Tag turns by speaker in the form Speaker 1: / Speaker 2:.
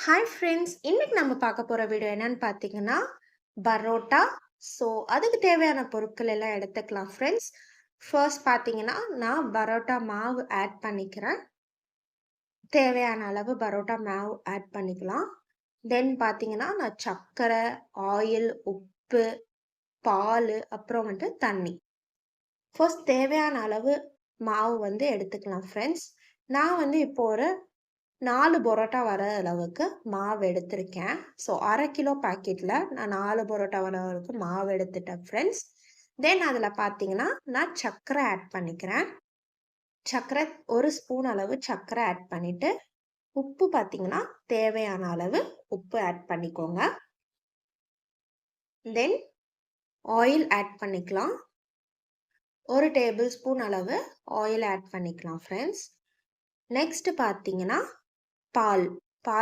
Speaker 1: Hi friends! இன்னைக்கு நம்ம பார்க்க போற வீடியோ என்னன்னு பார்த்தீங்கன்னா, பரோட்டா. ஸோ, அதுக்கு தேவையான பொருட்கள் எல்லாம் எடுத்துக்கலாம் ஃப்ரெண்ட்ஸ். ஃபர்ஸ்ட் பார்த்தீங்கன்னா, நான் பரோட்டா மாவு ஆட் பண்ணிக்கிறேன். தேவையான அளவு பரோட்டா மாவு ஆட் பண்ணிக்கலாம். தென் பார்த்தீங்கன்னா, நான் சர்க்கரை, ஆயில், உப்பு, பாலு, அப்புறம் தண்ணி. ஃபர்ஸ்ட் தேவையான அளவு மாவு எடுத்துக்கலாம் ஃப்ரெண்ட்ஸ். நான் இப்போ ஒரு 4 பரோட்டா வர அளவுக்கு மாவு எடுத்திருக்கேன். ஸோ 1/2 கிலோ பாக்கெட்ல நான் 4 பரோட்டா வர அளவுக்கு மாவு எடுத்துட்டேன் ஃப்ரெண்ட்ஸ். தென் அதில பார்த்தீங்கன்னா, நான் சர்க்கரை ஆட் பண்ணிக்கிறேன். சர்க்கரை 1 ஸ்பூன் அளவு சர்க்கரை ஆட் பண்ணிட்டு, உப்பு பார்த்தீங்கன்னா, தேவையான அளவு உப்பு ஆட் பண்ணிக்கோங்க. தென் ஆயில் ஆட் பண்ணிக்கலாம். 1 டேபிள் ஸ்பூன் அளவு ஆயில் ஆட் பண்ணிக்கலாம் ஃப்ரெண்ட்ஸ். நெக்ஸ்ட் பார்த்தீங்கன்னா, பால். பால்